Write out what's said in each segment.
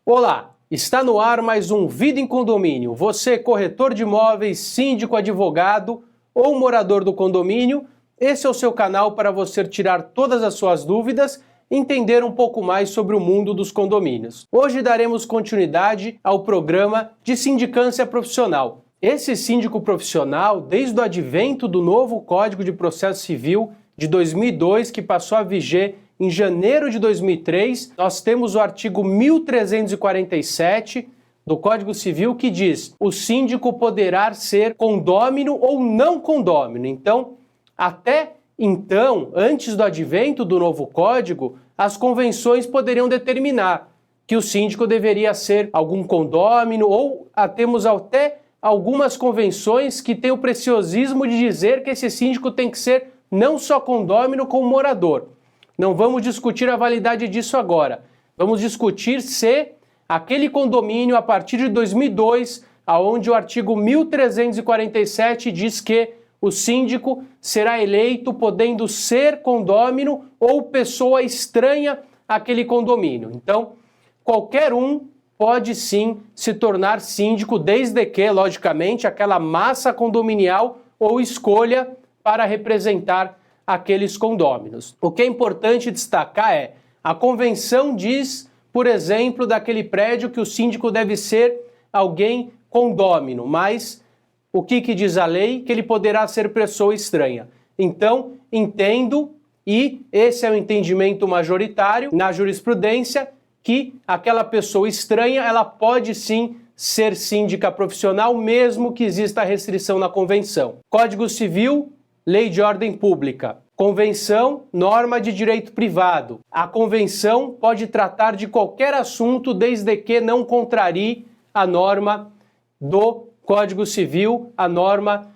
Olá, está no ar mais um Vida em Condomínio. Você, corretor de imóveis, síndico, advogado ou morador do condomínio, esse é o seu canal para você tirar todas as suas dúvidas e entender um pouco mais sobre o mundo dos condomínios. Hoje daremos continuidade ao programa de sindicância profissional. Esse síndico profissional, desde o advento do novo Código de Processo Civil de 2002, que passou a viger em janeiro de 2003, nós temos o artigo 1347 do Código Civil que diz: o síndico poderá ser condômino ou não condômino. Então, até então, antes do advento do novo Código, as convenções poderiam determinar que o síndico deveria ser algum condômino, ou temos até algumas convenções que têm o preciosismo de dizer que esse síndico tem que ser não só condômino, como morador. Não vamos discutir a validade disso agora. Vamos discutir se aquele condomínio, a partir de 2002, aonde o artigo 1347 diz que o síndico será eleito podendo ser condômino ou pessoa estranha àquele condomínio. Então, qualquer um pode sim se tornar síndico, desde que, logicamente, aquela massa condominial ou escolha para representar aqueles condôminos. O que é importante destacar é: a convenção diz, por exemplo, daquele prédio que o síndico deve ser alguém condômino, mas o que diz a lei? Que ele poderá ser pessoa estranha. Então, entendo, e esse é o entendimento majoritário na jurisprudência, que aquela pessoa estranha, ela pode sim ser síndica profissional, mesmo que exista restrição na convenção. Código Civil, Lei de Ordem Pública. Convenção, norma de direito privado. A convenção pode tratar de qualquer assunto desde que não contrarie a norma do Código Civil, a norma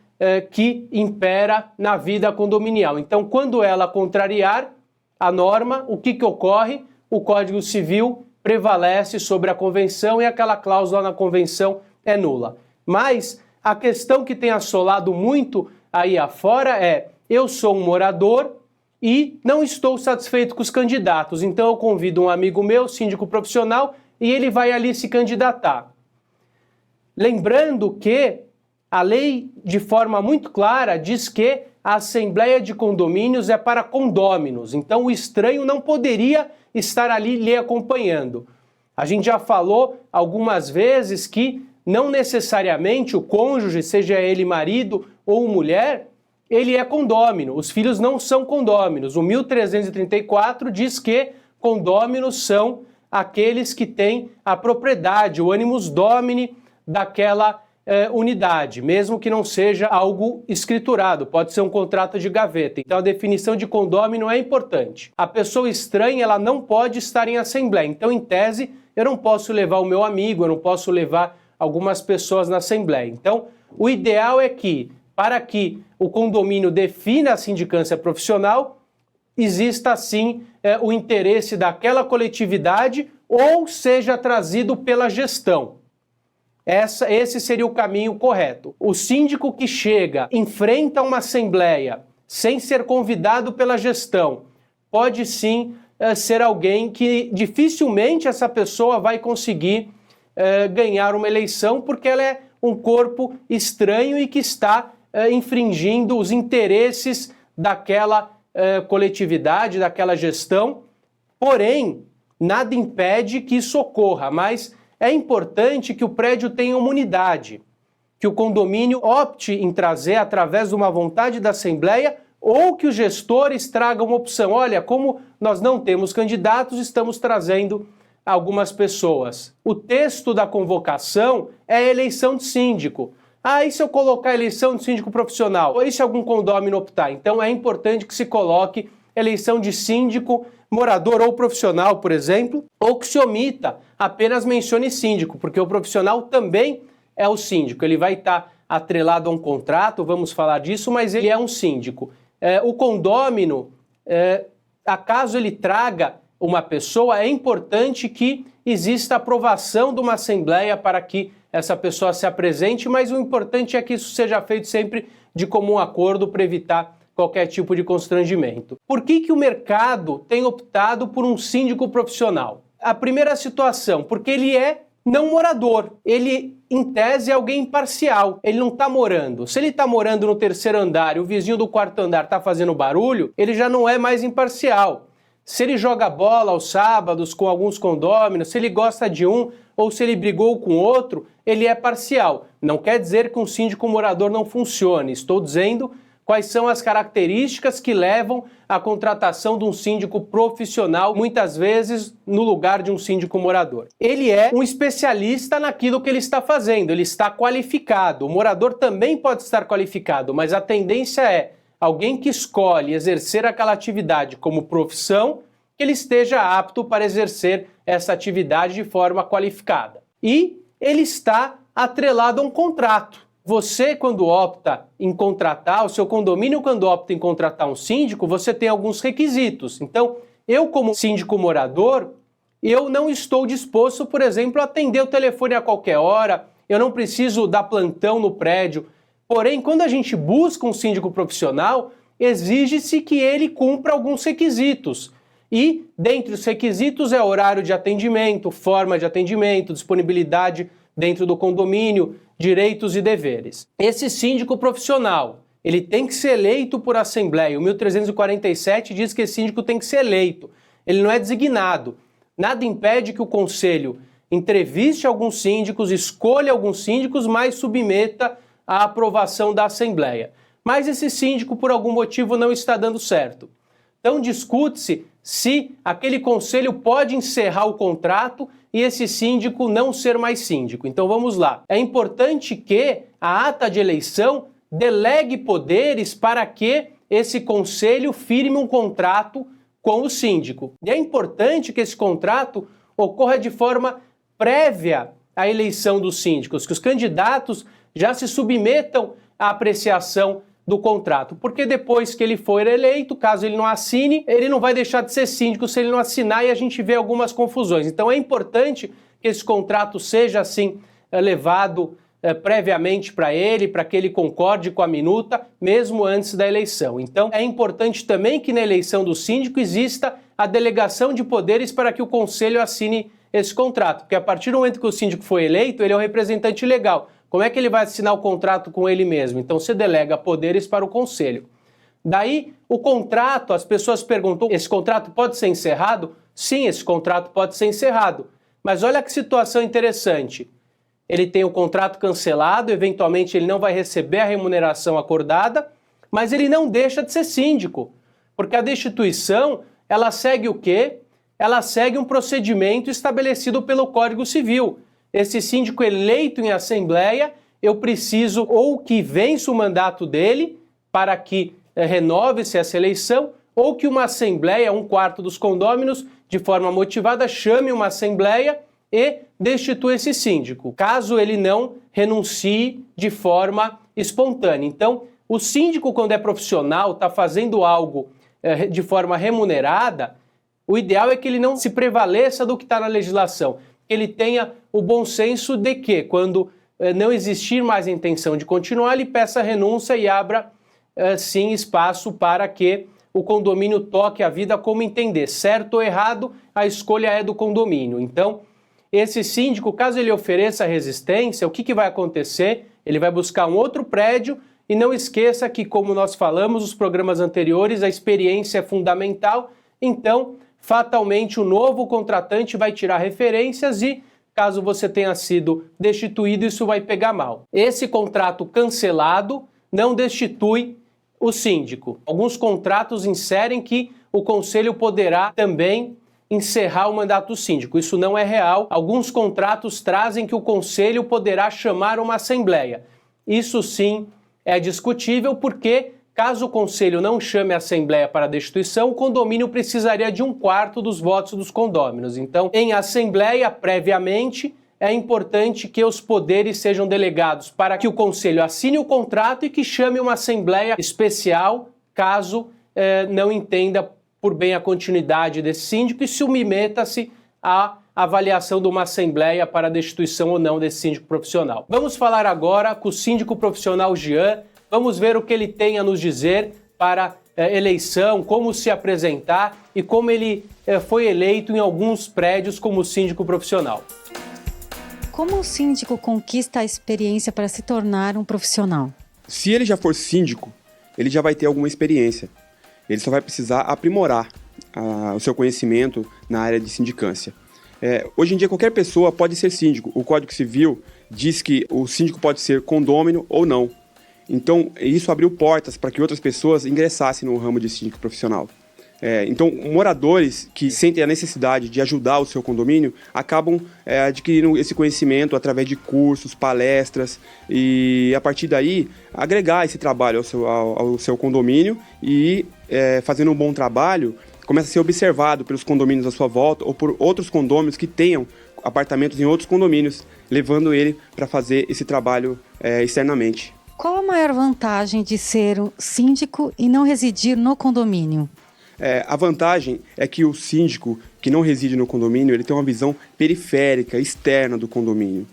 que impera na vida condominial. Então, quando ela contrariar a norma, o que ocorre? O Código Civil prevalece sobre a convenção e aquela cláusula na convenção é nula. Mas a questão que tem assolado muito aí afora é: eu sou um morador e não estou satisfeito com os candidatos, então eu convido um amigo meu, síndico profissional, e ele vai ali se candidatar. Lembrando que a lei, de forma muito clara, diz que a Assembleia de Condomínios é para condôminos, então o estranho não poderia estar ali lhe acompanhando. A gente já falou algumas vezes que não necessariamente o cônjuge, seja ele marido ou mulher, ele é condômino. Os filhos não são condôminos. O 1334 diz que condôminos são aqueles que têm a propriedade, o animus domini daquela unidade, mesmo que não seja algo escriturado, pode ser um contrato de gaveta. Então a definição de condômino é importante. A pessoa estranha, ela não pode estar em assembleia. Então, em tese, eu não posso levar o meu amigo, eu não posso levar algumas pessoas na assembleia. Então, o ideal é que, para que o condomínio defina a sindicância profissional, exista sim o interesse daquela coletividade ou seja trazido pela gestão. Esse seria o caminho correto. O síndico que chega, enfrenta uma assembleia sem ser convidado pela gestão, pode sim ser alguém que dificilmente essa pessoa vai conseguir ganhar uma eleição, porque ela é um corpo estranho e que está infringindo os interesses daquela coletividade, daquela gestão. Porém, nada impede que isso ocorra, mas é importante que o prédio tenha uma unidade, que o condomínio opte em trazer através de uma vontade da Assembleia, ou que os gestores tragam uma opção. Olha, como nós não temos candidatos, estamos trazendo algumas pessoas. O texto da convocação é a eleição de síndico. E se eu colocar eleição de síndico profissional? Ou e se algum condômino optar? Então é importante que se coloque eleição de síndico, morador ou profissional, por exemplo, ou que se omita, apenas mencione síndico, porque o profissional também é o síndico. Ele vai estar atrelado a um contrato, vamos falar disso, mas ele é um síndico. O condômino, acaso ele traga uma pessoa, é importante que exista aprovação de uma assembleia para que essa pessoa se apresente, mas o importante é que isso seja feito sempre de comum acordo para evitar qualquer tipo de constrangimento. Por que o mercado tem optado por um síndico profissional? A primeira situação, porque ele é não morador. Ele, em tese, é alguém imparcial. Ele não está morando. Se ele está morando no terceiro andar e o vizinho do quarto andar está fazendo barulho, ele já não é mais imparcial. Se ele joga bola aos sábados com alguns condôminos, se ele gosta de um ou se ele brigou com outro, ele é parcial. Não quer dizer que um síndico morador não funcione. Estou dizendo quais são as características que levam à contratação de um síndico profissional, muitas vezes no lugar de um síndico morador. Ele é um especialista naquilo que ele está fazendo, ele está qualificado. O morador também pode estar qualificado, mas a tendência é alguém que escolhe exercer aquela atividade como profissão, que ele esteja apto para exercer essa atividade de forma qualificada. E ele está atrelado a um contrato. Você, quando opta em contratar, o seu condomínio, quando opta em contratar um síndico, você tem alguns requisitos. Então, eu, como síndico morador, eu não estou disposto, por exemplo, a atender o telefone a qualquer hora, eu não preciso dar plantão no prédio. Porém, quando a gente busca um síndico profissional, exige-se que ele cumpra alguns requisitos. E, dentre os requisitos, é horário de atendimento, forma de atendimento, disponibilidade dentro do condomínio, direitos e deveres. Esse síndico profissional, ele tem que ser eleito por assembleia. O 1347 diz que esse síndico tem que ser eleito. Ele não é designado. Nada impede que o conselho entreviste alguns síndicos, escolha alguns síndicos, mas submeta à aprovação da assembleia. Mas esse síndico, por algum motivo, não está dando certo. Então discute-se se aquele conselho pode encerrar o contrato e esse síndico não ser mais síndico. Então vamos lá. É importante que a ata de eleição delegue poderes para que esse conselho firme um contrato com o síndico. E é importante que esse contrato ocorra de forma prévia à eleição dos síndicos, que os candidatos já se submetam à apreciação do contrato, porque depois que ele for eleito, caso ele não assine, ele não vai deixar de ser síndico se ele não assinar e a gente vê algumas confusões. Então é importante que esse contrato seja assim levado previamente para ele, para que ele concorde com a minuta, mesmo antes da eleição. Então é importante também que na eleição do síndico exista a delegação de poderes para que o conselho assine esse contrato, porque a partir do momento que o síndico foi eleito, ele é um representante legal. Como é que ele vai assinar o contrato com ele mesmo? Então você delega poderes para o conselho. Daí, o contrato, as pessoas perguntam, esse contrato pode ser encerrado? Sim, esse contrato pode ser encerrado. Mas olha que situação interessante. Ele tem o contrato cancelado, eventualmente ele não vai receber a remuneração acordada, mas ele não deixa de ser síndico. Porque a destituição, ela segue o quê? Ela segue um procedimento estabelecido pelo Código Civil. Esse síndico eleito em assembleia, eu preciso ou que vença o mandato dele para que renove-se essa eleição, ou que uma assembleia, 1/4 dos condôminos, de forma motivada, chame uma assembleia e destitui esse síndico, caso ele não renuncie de forma espontânea. Então, o síndico, quando é profissional, está fazendo algo de forma remunerada, o ideal é que ele não se prevaleça do que está na legislação, que ele tenha o bom senso de que, quando não existir mais a intenção de continuar, ele peça renúncia e abra, sim, espaço para que o condomínio toque a vida como entender. Certo ou errado, a escolha é do condomínio. Então, esse síndico, caso ele ofereça resistência, o que vai acontecer? Ele vai buscar um outro prédio e não esqueça que, como nós falamos nos programas anteriores, a experiência é fundamental. Então, fatalmente, o novo contratante vai tirar referências e, caso você tenha sido destituído, isso vai pegar mal. Esse contrato cancelado não destitui o síndico. Alguns contratos inserem que o conselho poderá também encerrar o mandato do síndico. Isso não é real. Alguns contratos trazem que o conselho poderá chamar uma assembleia. Isso sim é discutível porque, caso o conselho não chame a assembleia para a destituição, o condomínio precisaria de 1/4 dos votos dos condôminos. Então, em assembleia, previamente, é importante que os poderes sejam delegados para que o conselho assine o contrato e que chame uma assembleia especial, caso não entenda por bem a continuidade desse síndico e submeta-se à avaliação de uma assembleia para a destituição ou não desse síndico profissional. Vamos falar agora com o síndico profissional Jean. Vamos ver o que ele tem a nos dizer para eleição, como se apresentar e como ele foi eleito em alguns prédios como síndico profissional. Como o síndico conquista a experiência para se tornar um profissional? Se ele já for síndico, ele já vai ter alguma experiência. Ele só vai precisar aprimorar o seu conhecimento na área de sindicância. Hoje em dia, qualquer pessoa pode ser síndico. O Código Civil diz que o síndico pode ser condômino ou não. Então, isso abriu portas para que outras pessoas ingressassem no ramo de síndico profissional. Então, moradores que sentem a necessidade de ajudar o seu condomínio acabam adquirindo esse conhecimento através de cursos, palestras e, a partir daí, agregar esse trabalho ao seu condomínio e, fazendo um bom trabalho, começa a ser observado pelos condomínios à sua volta ou por outros condôminos que tenham apartamentos em outros condomínios, levando ele para fazer esse trabalho externamente. Qual a maior vantagem de ser um síndico e não residir no condomínio? A vantagem é que o síndico que não reside no condomínio, ele tem uma visão periférica, externa do condomínio.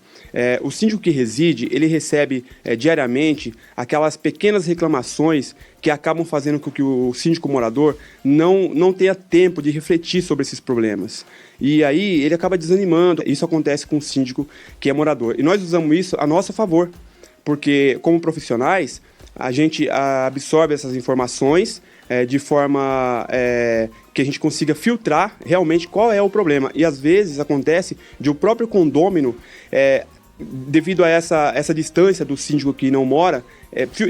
O síndico que reside, ele recebe diariamente aquelas pequenas reclamações que acabam fazendo com que o síndico morador não tenha tempo de refletir sobre esses problemas. E aí ele acaba desanimando. Isso acontece com o síndico que é morador. E nós usamos isso a nosso favor, porque como profissionais, a gente absorve essas informações de forma que a gente consiga filtrar realmente qual é o problema. E às vezes acontece de o próprio condômino, devido a essa distância do síndico que não mora,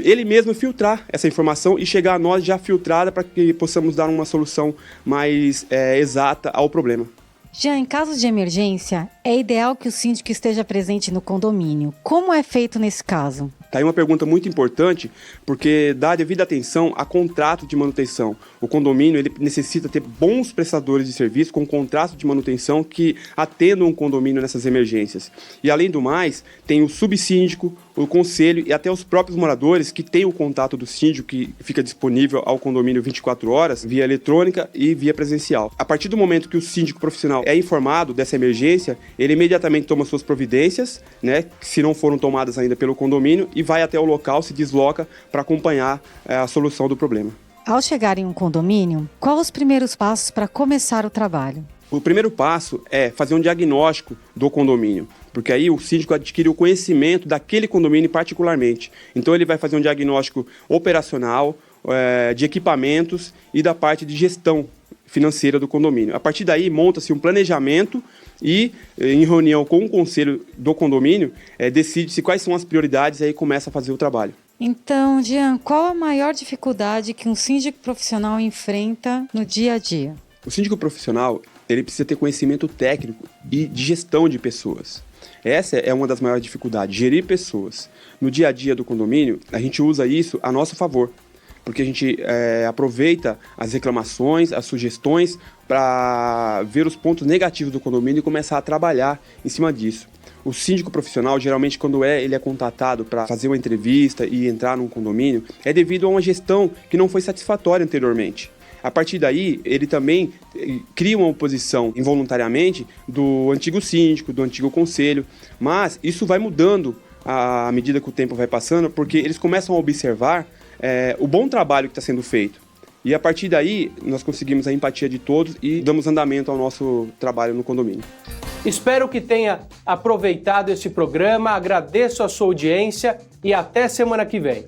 ele mesmo filtrar essa informação e chegar a nós já filtrada para que possamos dar uma solução mais exata ao problema. Já em casos de emergência, é ideal que o síndico esteja presente no condomínio. Como é feito nesse caso? Tá aí uma pergunta muito importante, porque dá devida atenção a contrato de manutenção. O condomínio ele necessita ter bons prestadores de serviço com contrato de manutenção que atendam o condomínio nessas emergências. E além do mais, tem o subsíndico, o conselho e até os próprios moradores que têm o contato do síndico que fica disponível ao condomínio 24 horas, via eletrônica e via presencial. A partir do momento que o síndico profissional é informado dessa emergência, ele imediatamente toma suas providências, né, se não foram tomadas ainda pelo condomínio, e vai até o local, se desloca para acompanhar a solução do problema. Ao chegar em um condomínio, quais os primeiros passos para começar o trabalho? O primeiro passo é fazer um diagnóstico do condomínio, porque aí o síndico adquire o conhecimento daquele condomínio particularmente. Então ele vai fazer um diagnóstico operacional, de equipamentos e da parte de gestão financeira do condomínio. A partir daí monta-se um planejamento e, em reunião com o conselho do condomínio, decide-se quais são as prioridades e aí começa a fazer o trabalho. Então, Jean, qual a maior dificuldade que um síndico profissional enfrenta no dia a dia? O síndico profissional, ele precisa ter conhecimento técnico e de gestão de pessoas. Essa é uma das maiores dificuldades, gerir pessoas. No dia a dia do condomínio, a gente usa isso a nosso favor, porque a gente aproveita as reclamações, as sugestões para ver os pontos negativos do condomínio e começar a trabalhar em cima disso. O síndico profissional, geralmente, quando ele é contatado para fazer uma entrevista e entrar num condomínio, é devido a uma gestão que não foi satisfatória anteriormente. A partir daí, ele também cria uma oposição involuntariamente do antigo síndico, do antigo conselho, mas isso vai mudando à medida que o tempo vai passando, porque eles começam a observar o bom trabalho que está sendo feito. E a partir daí, nós conseguimos a empatia de todos e damos andamento ao nosso trabalho no condomínio. Espero que tenha aproveitado esse programa, agradeço a sua audiência e até semana que vem.